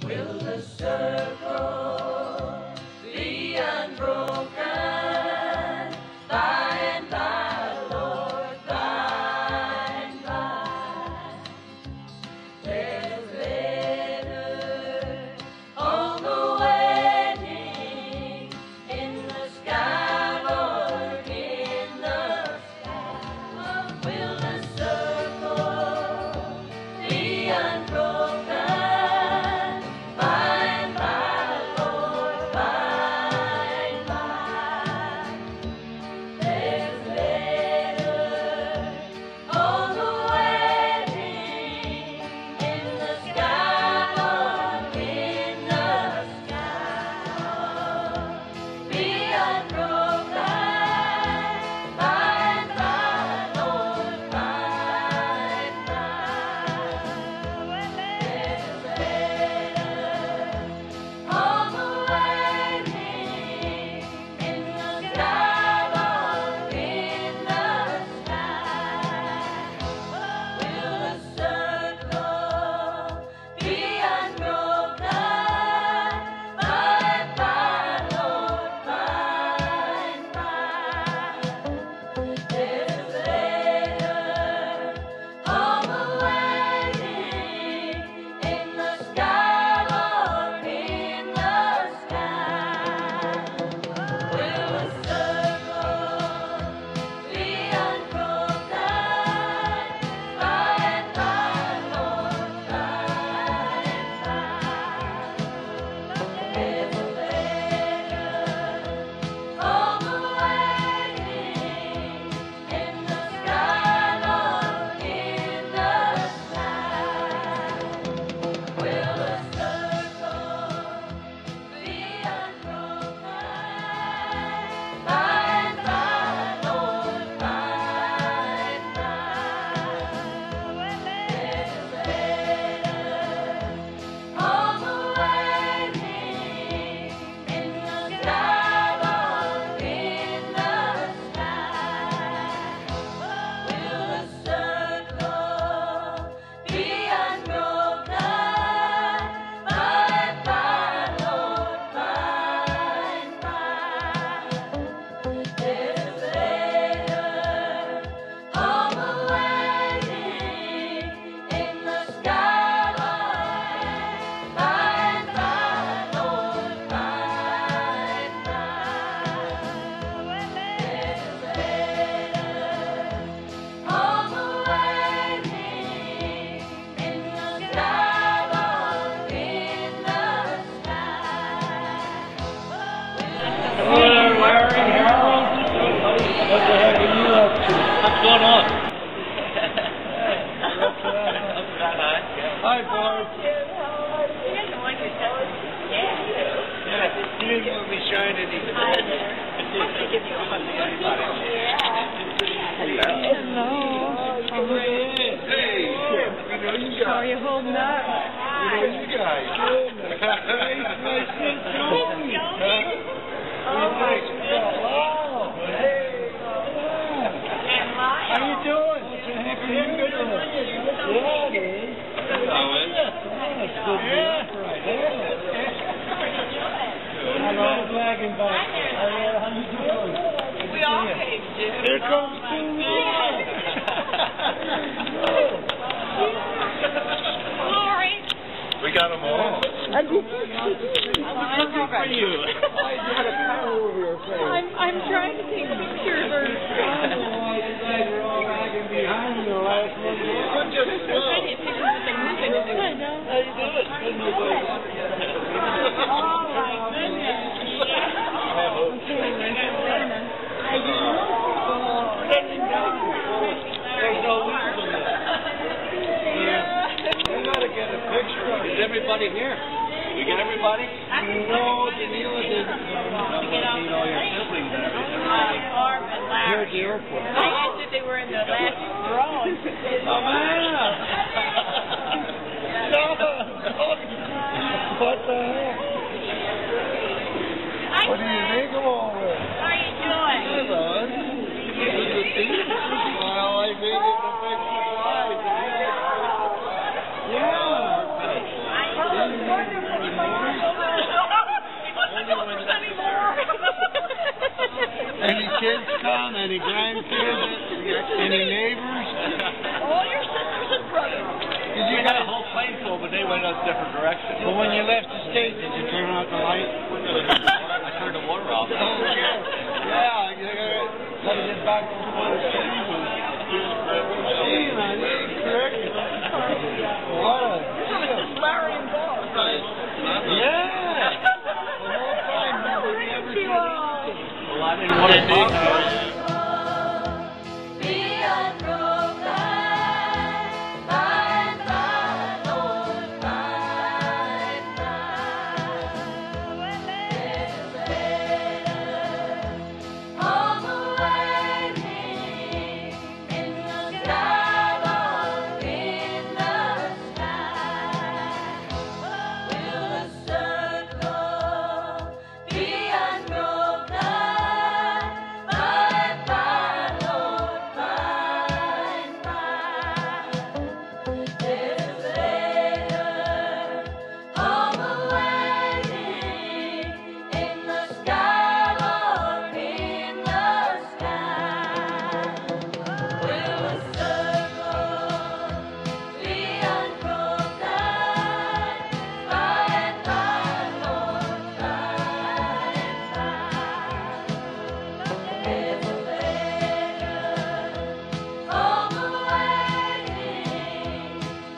Will the circle be unbroken? By and by, Lord, by and by. There's letter on the wedding in the sky, Lord, in the sky. Will the circle be unbroken? By and by, Lord, by and by. There's letter on the wedding in the sky, Lord, in the sky. Be unbroken. By and by, Lord, by and by. There's letter on the wedding in the sky, Lord, in the sky. Will the circle be unbroken? By and by, Lord, by and by. There's letter on the wedding in the sky, Lord, in the sky. Will the circle be unbroken? By and by, Lord, by and by. There's a letter on the wedding in the sky, Lord, in the sky. Will the circle be unbroken? By and by, Lord, by and by. There's letter on the wedding in the sky, Lord, in the sky. Will the circle be unbroken? By and by, Lord, by and by. There's letter on the wedding in the sky, Lord, by and by, Lord, by and by. There's letter on the wedding in the sky, Lord, in the sky. Hello, Larry, Harold. What the heck are you up to? What's going on? Hi, boys. You didn't want me showing anything. Hello. Hey, we know you How are guys. you holding up? We know you guys. Hey, nice to meet you. Wow. Hey. How you doing? What the heck are you doing? Yeah, it is. That's good. Right there. I'm on the wagon back. How you doing? We all came, Jim. Here comes King. Sorry. We got them all. I'm trying to take pictures or I know. How you doing? Oh my goodness. There's no wheels in there. We gotta get a picture. Is everybody here? We get everybody? No, Danila didn't. You know, your siblings and everything. Barb and Larry. Here at the airport. I answered they were in the last row. Oh, man. No. What the heck? What do you think of all this? How are you doing? Hello. This is a team. Well, I made it a big surprise. Yeah. Any grandkids? Any neighbors? All your sisters and brothers. Did you We had a guys, whole plane full, but they went in a different direction. but when you left the state, did you turn out the light? I turned the water off. Yeah, you gotta get back to the city. Gee, man, this is correct. What a Larry and Bob. yeah. The whole time, nobody ever said anything. Well, I didn't want to talk to her. Be unbroken, my Lord, my home awaiting in the sky, Lord, in the sky. Will the circle be unbroken? My Lord, there's a Savior, home awaiting in the sky, Lord, in the sky. Will the circle be unbroken? My Lord, there's a Savior, home awaiting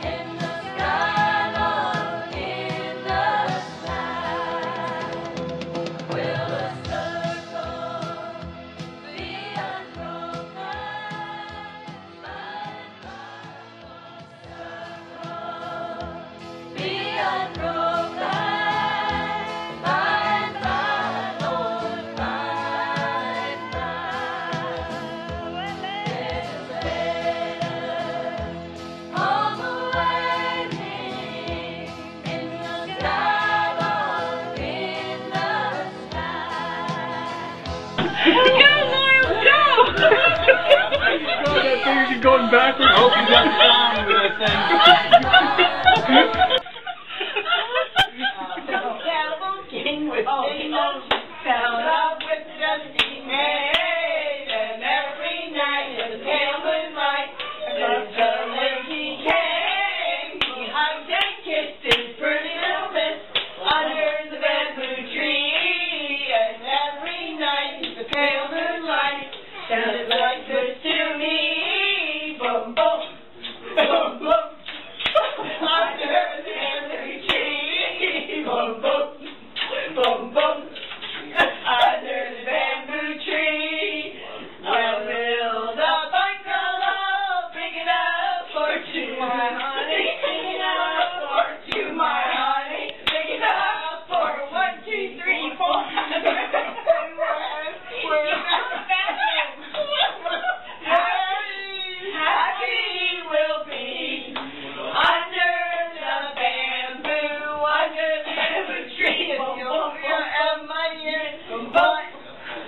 in the sky, Lord, in the sky. Will the circle be unbroken? Be unbroken, my Lord, home awaiting in the sky, Lord, in the You're going backwards. I hope you got sound with that thing. Devil King with singles, fell up with Dusty Maid, and every night in the pale moonlight, until he came, he hugged and kissed his pretty little miss under the bamboo tree, and every night the pale moonlight sounded like this to me, boom boom, boom boom, under the bamboo tree, boom boom. Boom, boom, under the bamboo tree. I'll build a bungalow big enough for two, my honey, big enough for two, my honey, big enough for 1, 2, 3, 4. Happy we'll be under the bamboo, under the bamboo tree. If you'll have my ear, boom, boom,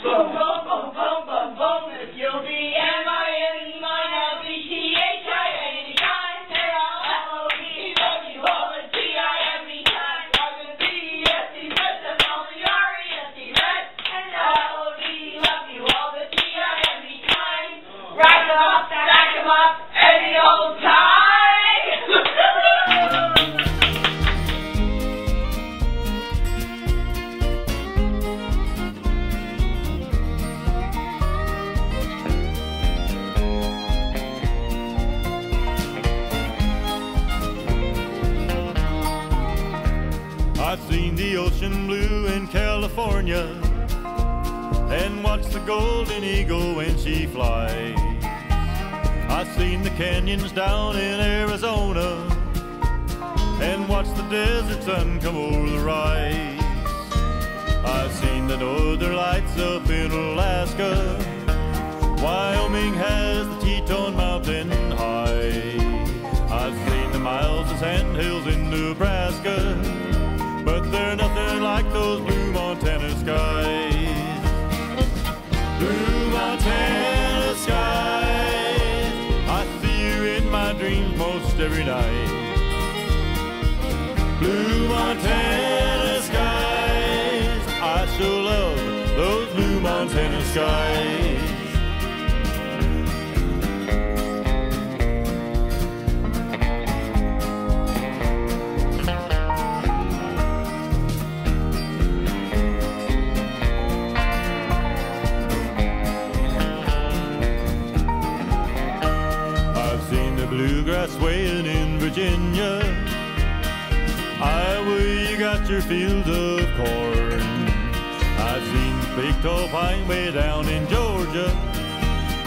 boom, boom, boom, boom, boom, boom. If you'll be M-I-N, mine, L-B-T-H-I-N, kind. L-O-V, love you all the T-I-M-E, kind. I'm gonna be S-E, rest of all the R-E-S-E, rest. And L-O-V, love you all the T-I-M-E, kind. Rack 'em up, stack 'em up, any old time. I've seen the ocean blue in California and watched the golden eagle when she flies. I've seen the canyons down in Arizona and watched the desert sun come over the rise. I've seen the northern lights up in Alaska. Wyoming has the Teton Mountain high. I've seen the miles of sand hills in Nebraska, but they're nothing like those blue Montana skies. Blue Montana skies, I see you in my dreams most every night. Blue Montana skies, I sure love those blue Montana skies. pasture fields of corn. I've seen big tall pine way down in Georgia,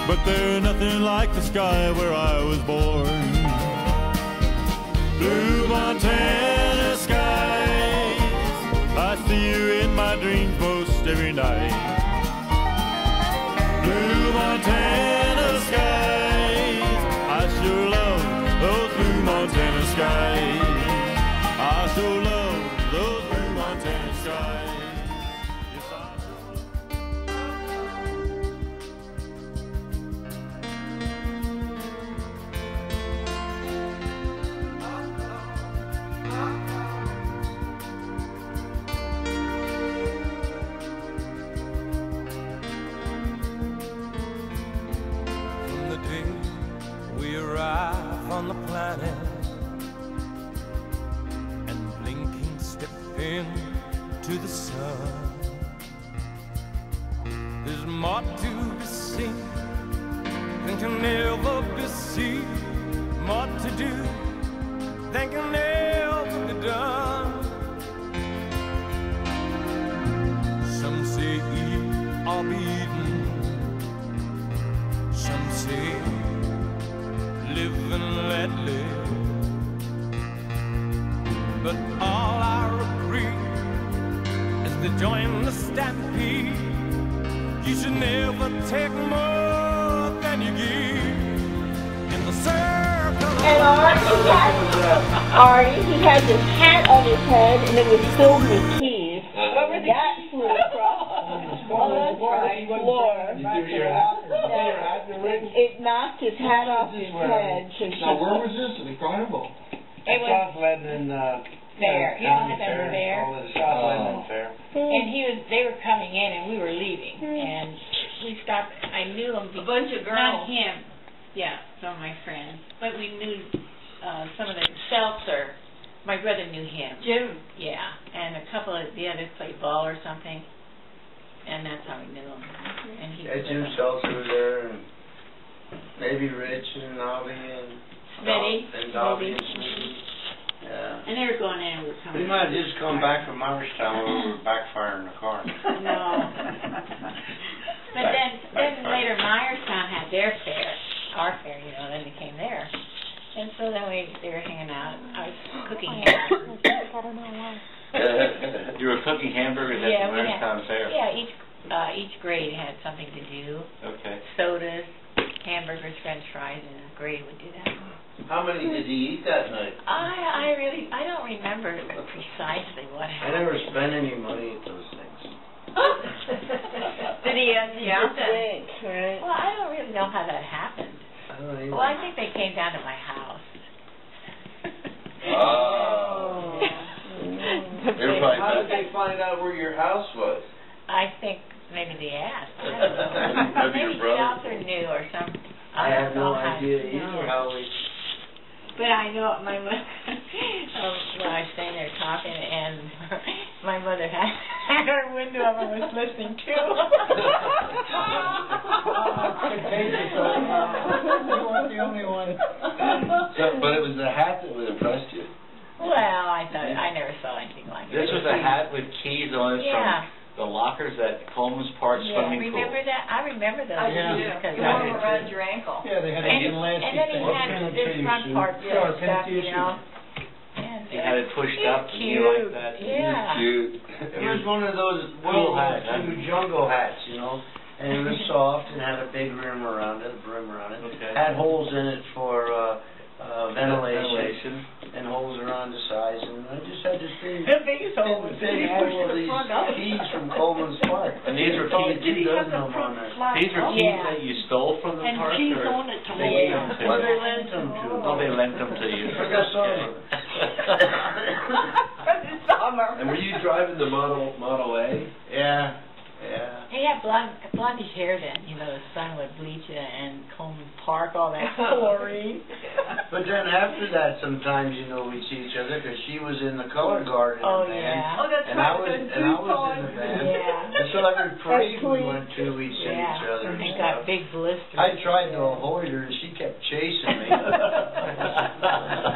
but they're nothing like the sky where I was born. Blue Montana skies, I see you in my dreams most every night. Blue Montana skies, I sure love those blue Montana skies. I sure love those blue Montana skies. Yes, I sure love. From the day we arrive on the planet and blinking step into the sun, there's more to be seen than can never be seen, more to do than can never be done. Some say eat or be eaten, some say live and let live, but all I agree is to join the stampede. You should never take more than you give in the circle of And Artie, he had this hat on his head, and it was filled with keys. That flew across the floor. It knocked his hat off his head. Now, where was this? In the Carnival? It was South Lebanon Fair. You know County the Fair? South Lebanon Fair. And they were coming in, and we were leaving, and we stopped. I knew him. A bunch of girls. Not him. Yeah, some of my friends, but we knew some of the Seltzer. My brother knew him. Jim. Yeah, and a couple of the others played ball or something, and that's how we knew him. And he Jim Seltzer was there, and maybe Rich and Nobby and Smitty. Dobby and Smitty. Yeah. And they were going in and we were coming. We might have just come back from Myerstown when we were backfiring the car. No. But then later Myerstown had their fair, our fair, you know, then they came there. And so then they were hanging out. I was cooking hamburgers. You were cooking hamburgers at the Myerstown Fair? Yeah, each grade had something to do. Okay. Sodas, hamburgers, french fries, and the grade would do that. How many did he eat that night? I don't remember precisely what I happened. never spent any money at those things. Did he Drink, right? Well, I don't really know how that happened. I don't even. Well, I think they came down to my house. Oh. Everybody, How did they find out where your house was? I think maybe they asked. I don't know. Maybe your Maybe brother. Seltzer knew or something. I have no don't know how idea to know. either how we. But I know my mother, when I was staying there talking, and my mother had her window up and was listening too. You weren't the only one. But it was the hat that would impress you. Well, I thought I never saw anything like This that. was a hat with keys on it Yeah. from the lockers at Coleman's Park swimming pool. Remember that? I remember those. Yeah. Because You I wore them was- around your ankle. Yeah, they had And, an elastic. and then he had this front part Yeah, stuff, Tennessee you know. And He had it pushed up and you cute. like that. Yeah. Cute. It was one of those Cool hat, huh? jungle hats, you know, and it was soft and had a big rim around it, Okay. Had holes in it for ventilation, Ventilation. and holes around the sides, and I just had this thing. The biggest hole was They had all these keys from Coleman's Park. And these were Probably keys. 2 dozen of them on there. These were keys Yeah. that you stole from the And park, keys or on it to they wear. gave them to Well, you? they lent them to me. Well, they lent them to you. For the summer. For the summer. And were you driving the Model A? Yeah. He had blondish hair then, you know, the sun would bleach it and Coleman Park, all that chlorine. But then after that, sometimes, you know, we'd see each other because she was in the color guard in Oh, the band. yeah. Oh, that's And right. I was in the band. Yeah. And so every parade we sweet. went to, we'd see each other and And stuff. got big blisters. I tried to avoid her, and she kept chasing me.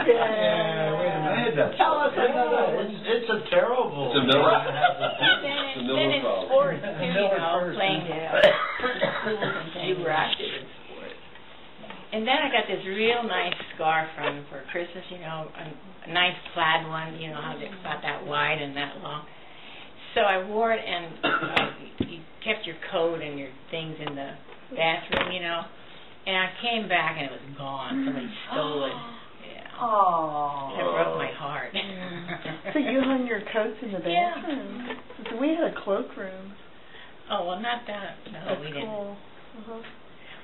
Yeah, wait a minute. Tell us another. It's a terrible Then in sports too, you know, playing the schools and things. You were active in sports. And then I got this real nice scarf for Christmas, you know, a nice plaid one, you know, how it's about that wide and that long. So I wore it, and you kept your coat and your things in the bathroom, you know. And I came back and it was gone. Somebody stole it. Yeah. Oh. It broke my heart. So you hung your coats in the bathroom? Yeah. We had a cloakroom. Oh, well, not that. No, that's we didn't. Cool. Uh-huh.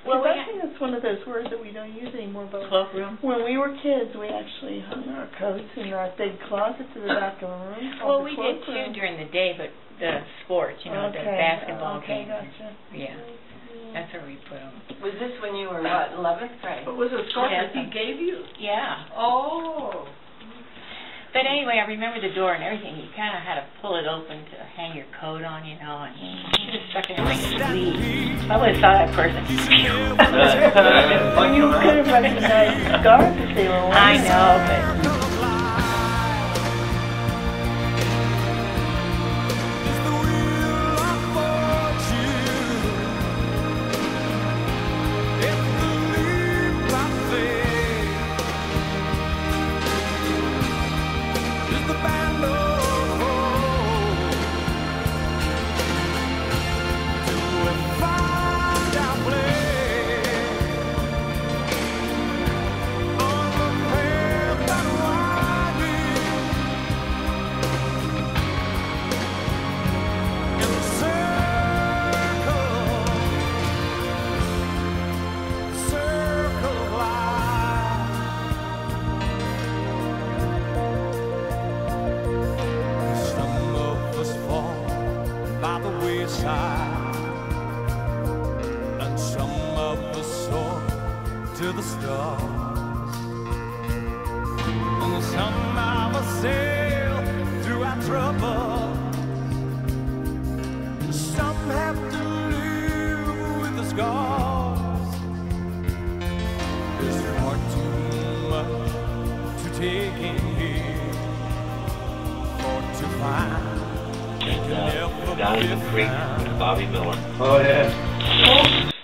Well, I think that's one of those words that we don't use anymore. But cloakroom? When we were kids, we actually hung our coats in our big closet to the back of the room. Well, we did too during the day, but the sports, you know, the basketball games. Gotcha. Yeah. That's where we put them. Was this when you were, what, 11th grade? But was it a scarf that he gave you? Yeah. Oh. But anyway, I remember the door and everything. You kind of had to pull it open to hang your coat on, you know, and you just stuck it in like a sleeve. I always saw that person. You could have recognized the scarf if they were wearing. I know, but... And some of us soar to the stars, and some of us sail through our trouble. Some have to live with the scars. There's far too much to take in here, or to find. Down in the creek with Bobby Miller. Oh, yeah.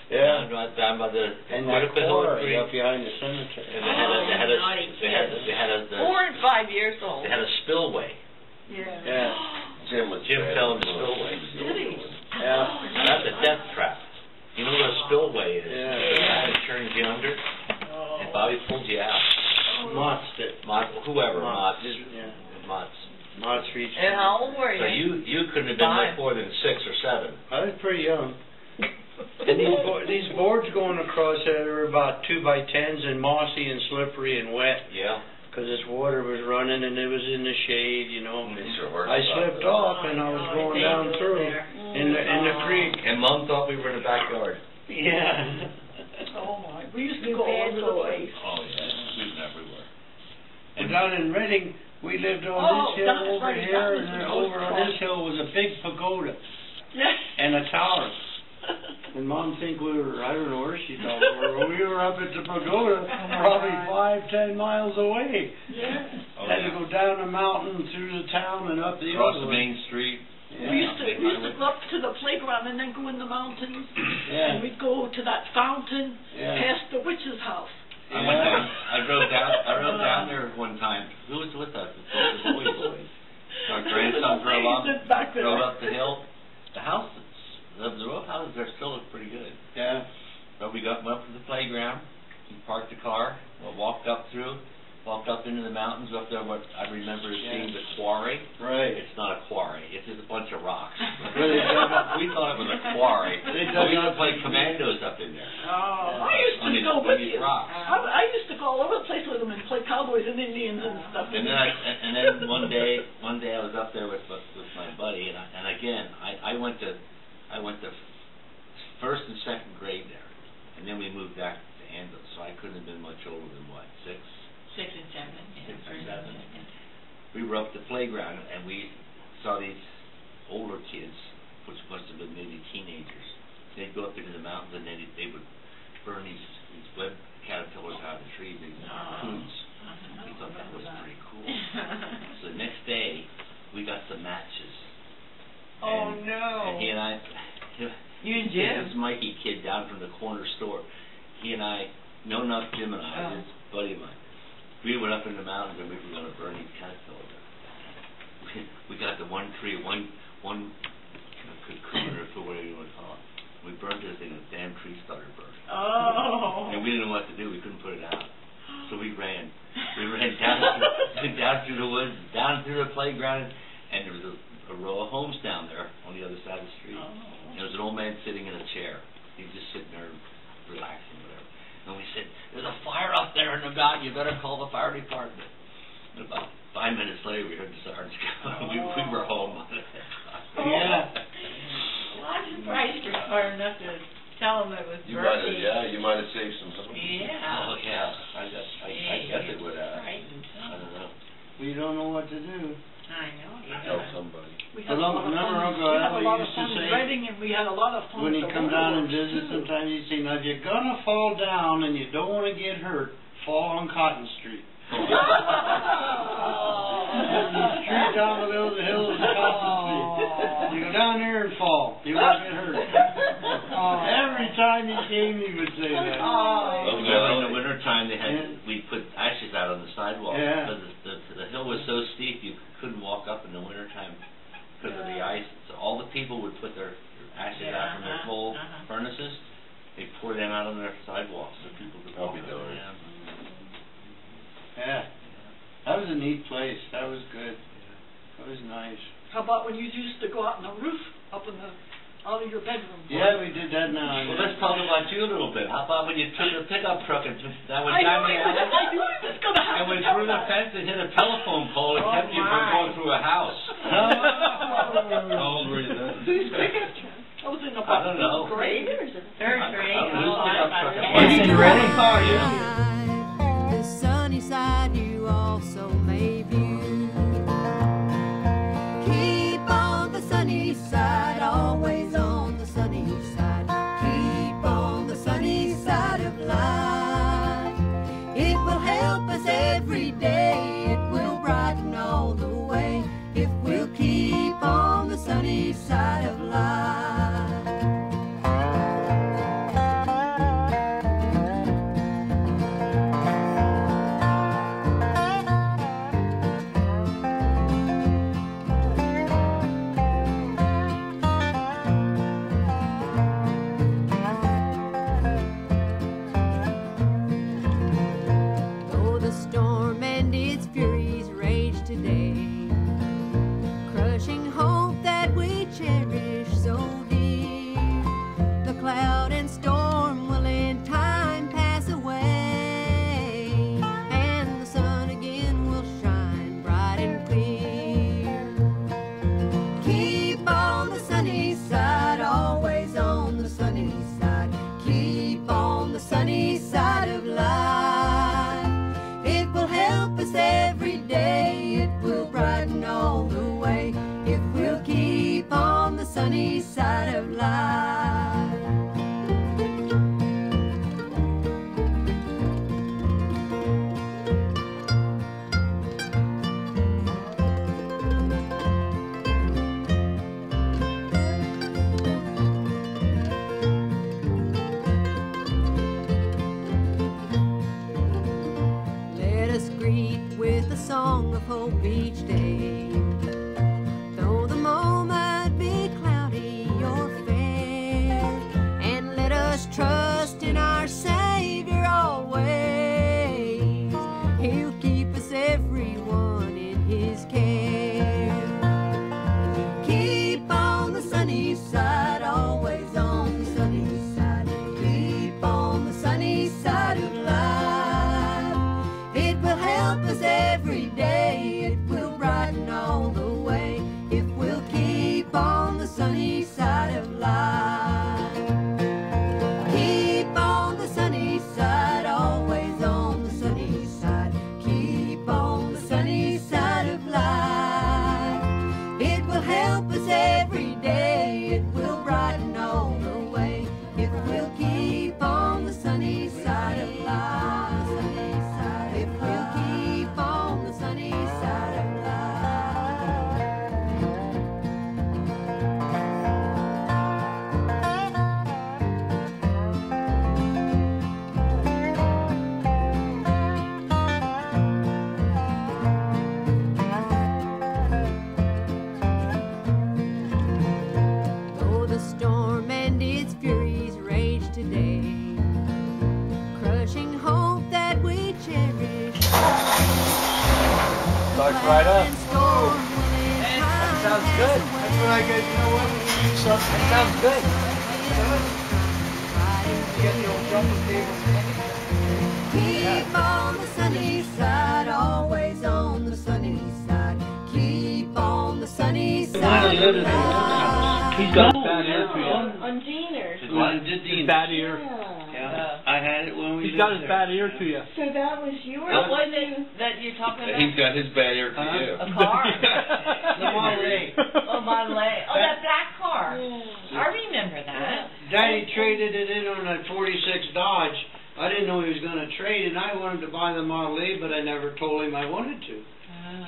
Yeah. Down by the and that quarry up behind the cemetery. And they had a 4 and 5 years old. They had a spillway. Yeah. Yeah. Jim fell in the spillway. Did he? Yeah. Now, that's a death trap. You know what a spillway is? Yeah. The guy that turns you under, and Bobby pulls you out. Mott's it. Whoever, Mott's. Yeah. Mott's. Mott's reached. And how old were So you? you couldn't have been much more than 6 or 7. I was pretty young. And these boards going across there were about 2x10s and mossy and slippery and wet. Yeah. Because this water was running and it was in the shade, you know. I slipped off and I was going down through in the creek. And Mom thought we were in the backyard. Yeah. Oh my! We used to go all over the place. Oh yeah, we were everywhere. And down in Redding, we lived on this hill over here, and then over on this hill was a big pagoda. Yes. And a tower. And Mom think we were, I don't know where she thought we were. We were up at the pagoda, probably 5-10 miles away. Yeah. Had to go down the mountain, through the town, and up the Across other the main street. Yeah. We used to go up to the playground and then go in the mountains. Yeah. And we'd go to that fountain past the witch's house. I went down. I drove down there one time. Who was with us? The boys. Our grandson drove up the hill. The houses, the row houses, they still look pretty good. Yeah. But we went up to the playground. We parked the car. Walked up into the mountains. Up there, what I remember seeing the quarry. Right. It's not a quarry. It's just a bunch of rocks. Really? We thought it was a quarry. We used to play commandos up in there. Oh, I used to go with you. Rocks. I used to go all over the place with them and play cowboys and Indians and stuff. And then one day I was up there with my buddy, and again I went to first and second grade there, and then we moved back to Anvil, so I couldn't have been much older than what, 6 and 7. We were up the playground and we saw these older kids, which must have been maybe teenagers. They'd go up into the mountains and they would burn these web caterpillars out of the trees, these coons. We thought that was pretty cool. So the next day we got some matches Jim. this Mikey kid down from the corner store. He and I, Jim and I, this buddy of mine, we went up in the mountains and we were going to burn these caterpillars. We got the one tree, one cocoon or whatever you want to call it. We burned this thing and the damn tree started burning. Oh. And we didn't know what to do. We couldn't put it out. So we ran. We ran down through the woods, down through the playground, and there was a row of homes down there on the other side of the street. And there was an old man sitting in a chair. He was just sitting there relaxing, whatever. And we said, "There's a fire up there in the mountain. You better call the fire department." And about 5 minutes later, we heard the sirens go. We were home. Yeah. Well, I'm surprised you're smart enough to tell them it was You might have, birthday. yeah, you might have saved some. Yeah. Oh, yeah. I guess it would have. Frightened. I don't know. We don't know what to do. I know. You Tell know. somebody. We had a lot of Remember fun. Uncle We had Al a lot of used to fun say, wedding, and we had a lot of fun. when he at the come down and waterworks, visit, too. sometimes he'd say, "Now if you're gonna fall down and you don't want to get hurt, fall on Cotton Street." Street down the middle of the hill is Cotton Street. You go down there and fall. You won't get hurt. Every time he came, he would say that. Well, in the wintertime, we put ashes out on the sidewalk. Yeah. Because the hill was so steep, you couldn't walk up in the wintertime because of the ice. So all the people would put their ashes out from their coal furnaces. They pour them out on their sidewalks so people could I'll walk be up darned. them. Yeah. That was a neat place. That was good. That was nice. How about when you used to go out on the roof, out of your bedroom? Yeah, we did that now and Well, then. let's talk about you a little bit. How about when you took the pickup truck and that was I down knew the it was alley? going to And happen. went through the fence and hit a telephone pole and kept you from going through a house. How old were you then? Who's pickup truck? I was in I about don't know. third grade. Or is it? Third grade. I don't know. Oh, Pick up I'm truck. about Is he ready? The sunny side you also may view. Keep on the sunny side, always on the sunny side. Keep on the sunny side of life. It will help us every day. It will brighten all the way. If we'll keep on the sunny side of life. Though the storm and its furies rage today, crushing hope that we cherish so dear, the cloud and storm will in time pass away, and the sun again will shine bright and clear. Keep on the sunny side, always on the sunny side. Keep on the sunny side of life. It will help us every day. It will brighten all the way. If we'll keep on the sunny side of life. Let us greet with a song of hope each day. Though the moment be cloudy right up. Storm will in That time sounds pass good. away. That's what I get, you know what, when you need something. That sounds good. You get the old jumper cable. Keep on the sunny side, always on the sunny side. Keep on the sunny side of life. He's got a bad ear to you. On Diener's. His bad ear. Yeah, I had it when we He's got lived his there. bad ear to you. So that was yours? What was it that you're talking about? He's got his bad ear to you. A car? The Model A. Oh, Model A. Oh, that black car. I remember that. Daddy traded it in on that 46 Dodge. I didn't know he was going to trade, and I wanted to buy the Model A, but I never told him I wanted to.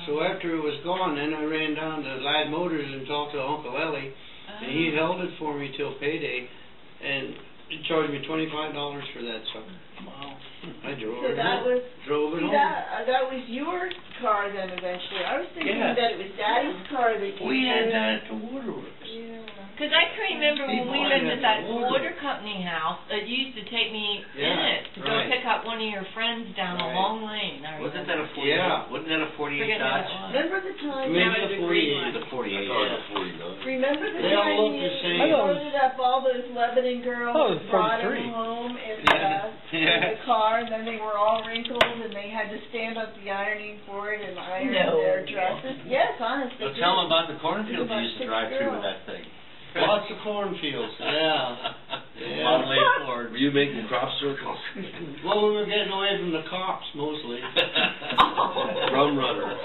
So after it was gone, then I ran down to Ladd Motors and talked to Uncle Ellie, and he held it for me till payday, and he charged me $25 for that sucker. Wow. I drove So it that home. was, Drove it see, home. that was your car then eventually. I was thinking Yeah. that it was Daddy's car that you We had used. that at the waterworks. Yeah. Because I can remember when we People lived had at that water. water company house, that you used to take me in Yeah, it to go right. pick up one of your friends down a Right. long lane. I Wasn't remember. that a 48? Yeah. Wasn't that a 48 Forget who Dodge? that was. Remember the time Maybe that the was 48. The 48. Oh, the 49. Remember the They all time look you the same. I know. loaded up all those Lebanon girls Oh, it was and brought 43. them home in Yeah. the car, and then they were all wrinkled, and they had to stand up the ironing board and iron No. their dresses? Yes, honestly. Well, tell them about the cornfield About you used to 6 drive through with girls. that thing. Lots of cornfields. Yeah. Model Yeah. A Ford. Were you making crop circles? Well, we were getting away from the cops mostly. Rum runner.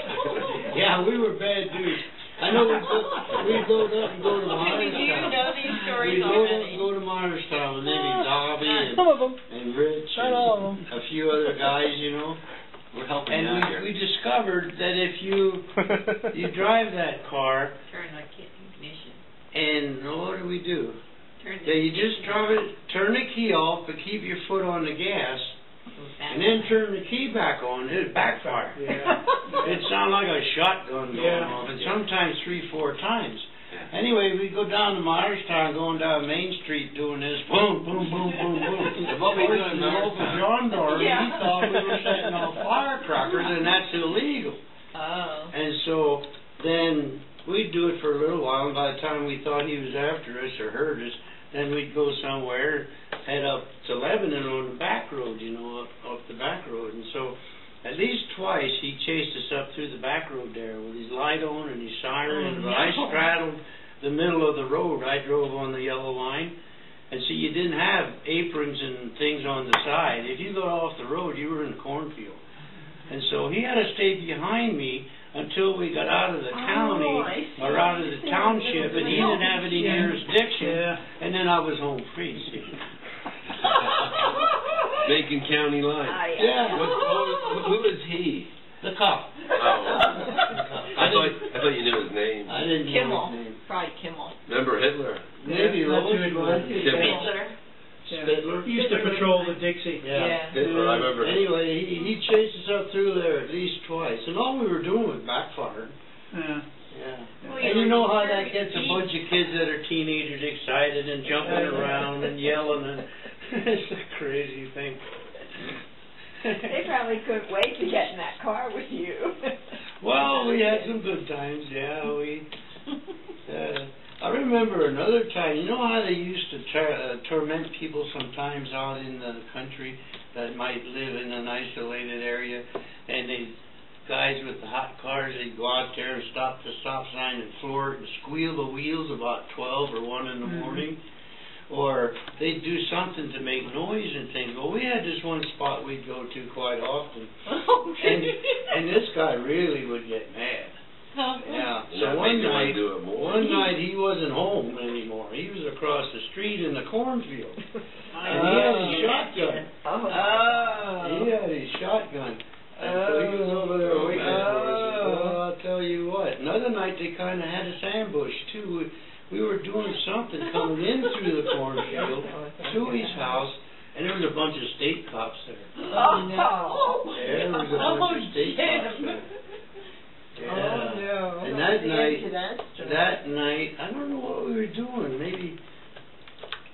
Yeah, we were bad dudes. I know we'd load up and go to You Myerstown. know these stories We'd load up already. and go to Myerstown, and maybe Dobby Some of them. and Rich Not all of and them. a few other guys, you know. We're helping you out And here. we discovered that if you drive that car, Turn my ignition. and what do? Turn That you just drive it, turn the key off, but keep your foot on the gas, and then turn the key back on, it'd backfire. Yeah. It'd sound like a shotgun going Yeah. off, and sometimes 3-4 times. Anyway, we go down to Myerstown, going down Main Street doing this, boom, boom, boom, boom, boom. What we do in The local Myerstown? gendarme, Yeah. he thought we were setting off firecrackers, and that's illegal. Oh. And so then we'd do it for a little while, and by the time we thought he was after us or heard us, then we'd go somewhere, head up to Lebanon on the back road, you know, up the back road. And so at least twice he chased us up through the back road there with his light on and his siren. And when I straddled the middle of the road, I drove on the yellow line. And see, you didn't have aprons and things on the side. If you got off the road, you were in the cornfield. And so he had to stay behind me until we got out of the county I see. or out of the township, and he didn't have any jurisdiction. Yeah. And then I was home free. See? Macon County line. Yeah. Who is he? The cop. Oh. I thought you knew his name. I didn't know Kimmel. his name. Probably Kimmel. Remember Hitler? Maybe That's Lois who it was. was. Hitler. Spitler. He used to patrol the Dixie. Yeah. Hitler, I remember him. Anyway, he chased us up through there at least twice, and all we were doing was backfiring. Yeah. Yeah. Well, And you know how that gets a bunch of kids that are teenagers excited and jumping around and yelling, and it's a crazy thing. They probably couldn't wait to get in that car with you. Well, we had some good times, yeah. I remember another time, you know how they used to torment people sometimes out in the country that might live in an isolated area, and guys with the hot cars, they'd go out there and stop the stop sign and floor it and squeal the wheels about 12 or 1 in the morning. Or they'd do something to make noise and things. Well, we had this one spot we'd go to quite often, and this guy really would get mad. Yeah. So That one made you wanna night, do it more. he wasn't home anymore. He was across the street in the cornfield, and he had his shotgun. He had his shotgun. And so he was over there waiting for us. Well, I'll tell you what. Another night they kind of had us ambushed too. We were doing something coming in through the cornfield to his house, and there was a bunch of state cops there. There was a bunch of state cops there. Yeah. And that night, I don't know what we were doing. Maybe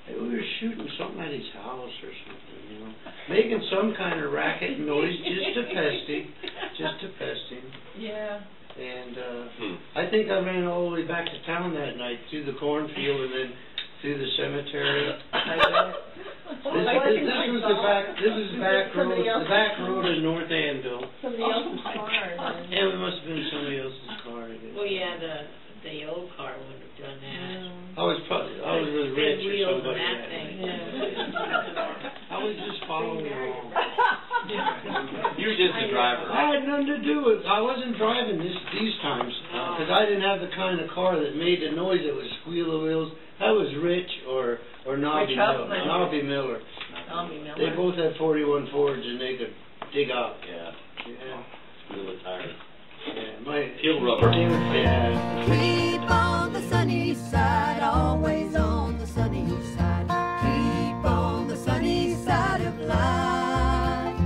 we were shooting something at his house or something, you know, making some kind of racket noise just to pest him. Yeah. And I think I ran all the way back to town that night through the cornfield and then through the cemetery. This is back road, the back road in North Anvil. Somebody else's car. Yeah, it must have been somebody else's car, I guess. Well, yeah, the old car wouldn't have done that. I was really rich or Wheels somebody. and that thing. I was just following along. You're just a driver. I had nothing to do with. I wasn't driving these times because I didn't have the kind of car that made the noise that would squeal the wheels. That was Rich or Nobby Miller. Nobby Miller. They both had 41 Fords and they could dig out. Yeah. Squeal the tires. Yeah, my Heel rubber. Yeah. Keep on the sunny side, always on the sunny side. Keep on the sunny side of life.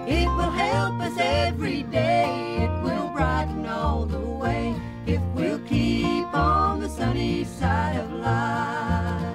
It will help us every day. It will brighten all the way if we'll keep on the sunny side of life.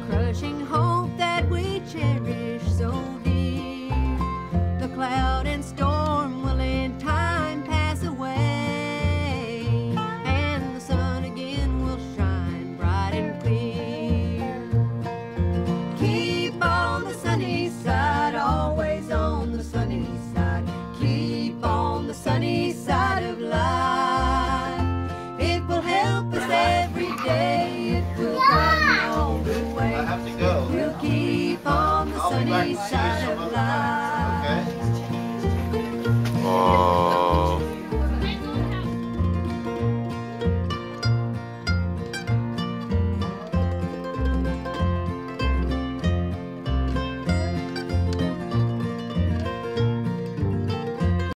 Crushing hope that we cherish so dear. The cloud and storm will in time pass away, and the sun again will shine bright and clear. Keep on the sunny side, always on the sunny side. Keep on the sunny side of life. It will help us every day. It will brighten all the way. I have to go. We'll keep